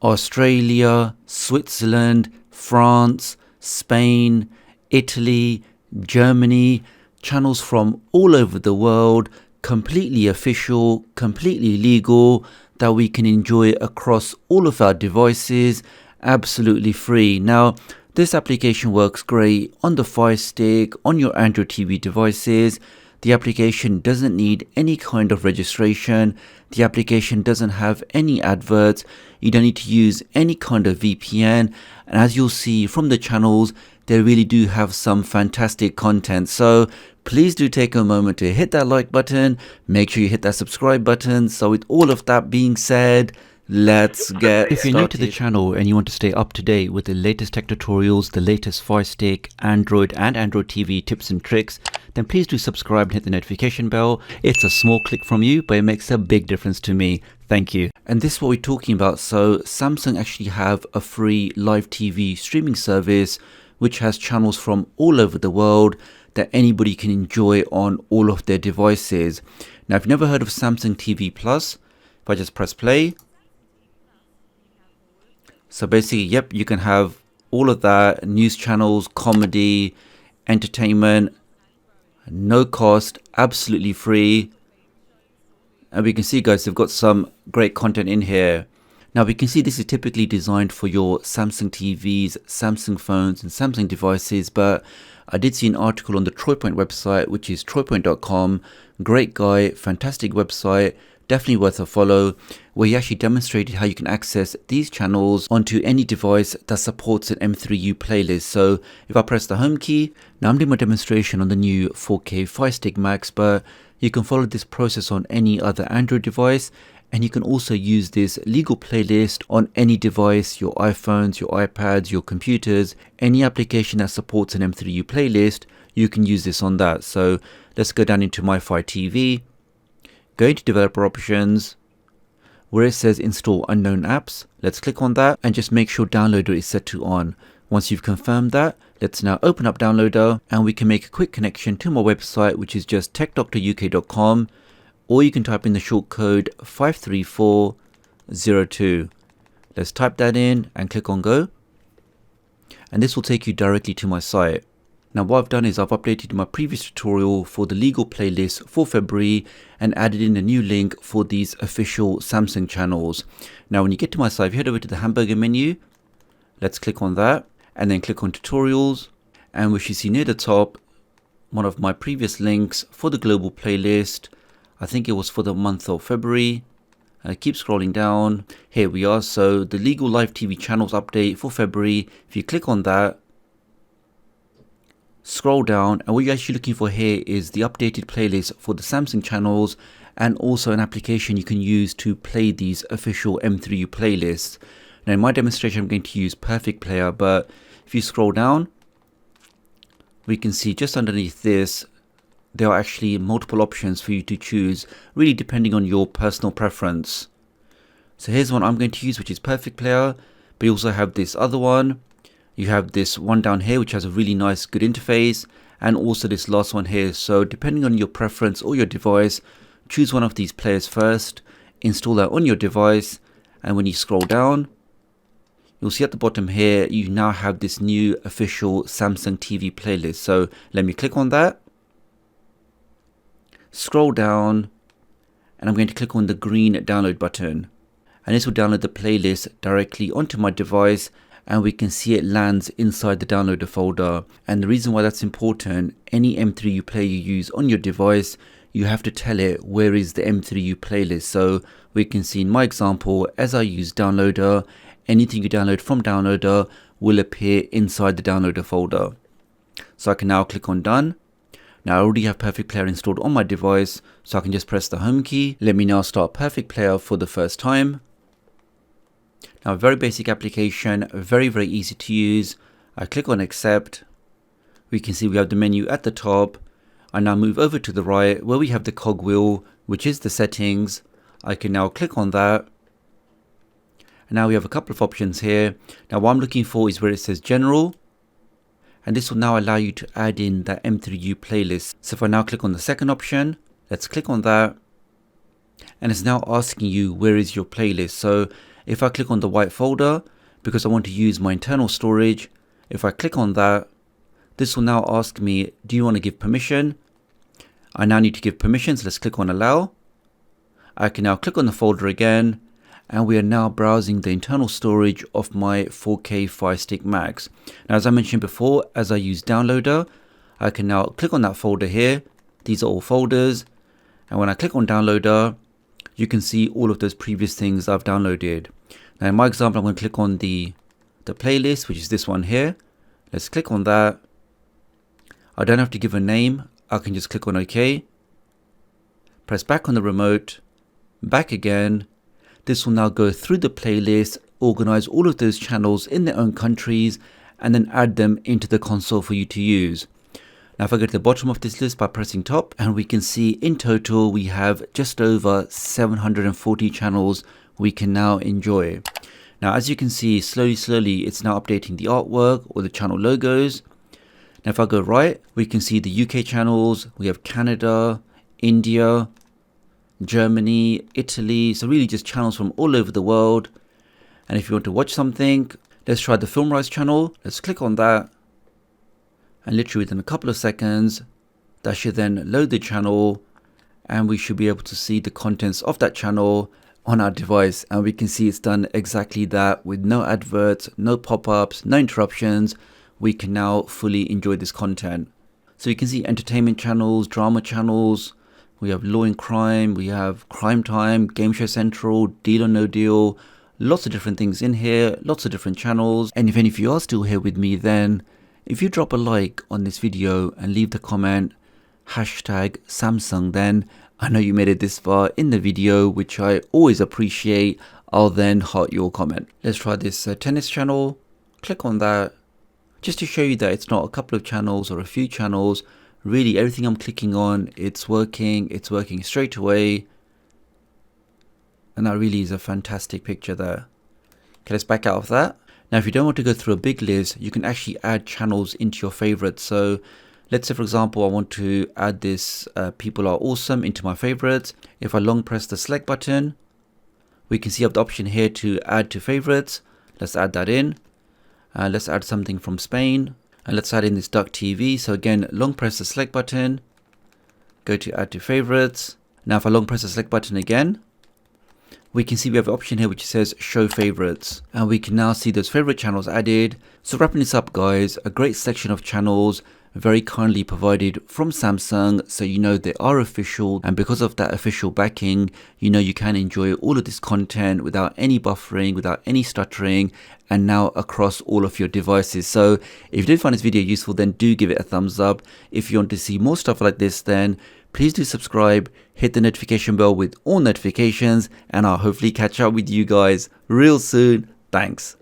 Australia, Switzerland, France, Spain, Italy, Germany, channels from all over the world, completely official, completely legal, that we can enjoy across all of our devices, absolutely free. Now, this application works great on the Fire Stick, on your Android TV devices. The application doesn't need any kind of registration. The application doesn't have any adverts. You don't need to use any kind of VPN. And as you'll see from the channels, they really do have some fantastic content. So please do take a moment to hit that like button. Make sure you hit that subscribe button. So with all of that being said, let's get started. If you're new to the channel and you want to stay up to date with the latest tech tutorials, the latest Fire Stick, Android and Android TV tips and tricks, then please do subscribe and hit the notification bell. It's a small click from you, but it makes a big difference to me. Thank you. And this is what we're talking about. So Samsung actually have a free live TV streaming service which has channels from all over the world that anybody can enjoy on all of their devices. Now, if you've never heard of Samsung TV Plus, if I just press play, so basically, yep, you can have all of that, news channels, comedy, entertainment, no cost, absolutely free. And we can see, guys, they've got some great content in here. Now we can see this is typically designed for your Samsung TVs, Samsung phones and Samsung devices, but I did see an article on the TroyPoint website, which is troypoint.com. Great guy, fantastic website, definitely worth a follow, where he actually demonstrated how you can access these channels onto any device that supports an M3U playlist. So if I press the home key, now I'm doing my demonstration on the new 4K Fire Stick Max, but you can follow this process on any other Android device. And you can also use this legal playlist on any device, your iPhones, your iPads, your computers, any application that supports an M3U playlist, you can use this on that. So let's go down into My Fire TV, go into developer options, where it says install unknown apps. Let's click on that and just make sure downloader is set to on. Once you've confirmed that, let's now open up downloader and we can make a quick connection to my website, which is just tdoctoruk.com. Or you can type in the short code 53402. Let's type that in and click on go. And this will take you directly to my site. Now what I've done is I've updated my previous tutorial for the legal playlist for February and added in a new link for these official Samsung channels. Now when you get to my site, if you head over to the hamburger menu, let's click on that and then click on tutorials. And we should see near the top one of my previous links for the global playlist. I think it was for the month of February. Keep scrolling down. Here we are. So the legal live TV channels update for February. If you click on that, scroll down, and what you're actually looking for here is the updated playlist for the Samsung channels and also an application you can use to play these official M3U playlists. Now in my demonstration, I'm going to use Perfect Player, but if you scroll down, we can see just underneath this, there are actually multiple options for you to choose, really depending on your personal preference. So here's one I'm going to use, which is Perfect Player, but you also have this other one. You have this one down here, which has a really nice, good interface, and also this last one here. So depending on your preference or your device, choose one of these players first, install that on your device, and when you scroll down, you'll see at the bottom here, you now have this new official Samsung TV playlist. So let me click on that. Scroll down and I'm going to click on the green download button, and this will download the playlist directly onto my device, and we can see it lands inside the downloader folder. And the reason why that's important, any M3U player you use on your device, you have to tell it where is the M3U playlist. So we can see in my example, as I use downloader, anything you download from downloader will appear inside the downloader folder. So I can now click on done. Now I already have Perfect Player installed on my device, so I can just press the home key. Let me now start Perfect Player for the first time. Now, a very basic application, very easy to use. I click on accept. We can see we have the menu at the top. I now move over to the right where we have the cogwheel, which is the settings. I can now click on that. And now we have a couple of options here. Now what I'm looking for is where it says general. And this will now allow you to add in that M3U playlist. So if I now click on the second option, let's click on that. And it's now asking you where is your playlist. So If I click on the white folder, because I want to use my internal storage, if I click on that, this will now ask me, do you want to give permission? I now need to give permissions. Let's click on allow. I can now click on the folder again, and we are now browsing the internal storage of my 4K Fire Stick Max. Now, as I mentioned before, as I use downloader, I can now click on that folder here. These are all folders. And when I click on downloader, you can see all of those previous things I've downloaded. Now, in my example, I'm going to click on the playlist, which is this one here. Let's click on that. I don't have to give a name. I can just click on OK. Press back on the remote, back again. This will now go through the playlist, organize all of those channels in their own countries, and then add them into the console for you to use. Now, if I go to the bottom of this list by pressing top, and we can see in total we have just over 740 channels we can now enjoy. Now, as you can see, slowly it's now updating the artwork or the channel logos. Now, if I go right, we can see the UK channels. We have Canada, India, Germany, Italy. So really just channels from all over the world. And if you want to watch something, let's try the FilmRise channel. Let's click on that. And literally within a couple of seconds, that should then load the channel, and we should be able to see the contents of that channel on our device. And we can see it's done exactly that with no adverts, no pop-ups, no interruptions. We can now fully enjoy this content. So you can see entertainment channels, drama channels, we have law and crime, we have crime time, game show central, deal or no deal, lots of different things in here, lots of different channels. And if any of you are still here with me, then if you drop a like on this video and leave the comment #Samsung, then I know you made it this far in the video, which I always appreciate. I'll then heart your comment. Let's try this tennis channel. Click on that. Just to show you that it's not a couple of channels or a few channels. Really, everything I'm clicking on, it's working straight away. And that really is a fantastic picture there. Okay, let's back out of that. Now, if you don't want to go through a big list, you can actually add channels into your favorites. So let's say, for example, I want to add this People Are Awesome into my favorites. If I long press the select button, we can see I have the option here to add to favorites. Let's add that in. Let's add something from Spain, and let's add in this Duck TV. So again, long press the select button, go to add to favorites. Now if I long press the select button again, we can see we have an option here which says show favorites, and we can now see those favorite channels added. So wrapping this up, guys, a great selection of channels very kindly provided from Samsung, so you know they are official, and because of that official backing, you know you can enjoy all of this content without any buffering, without any stuttering, and now across all of your devices. So if you did find this video useful, then do give it a thumbs up. If you want to see more stuff like this, then please do subscribe, hit the notification bell with all notifications, and I'll hopefully catch up with you guys real soon. Thanks.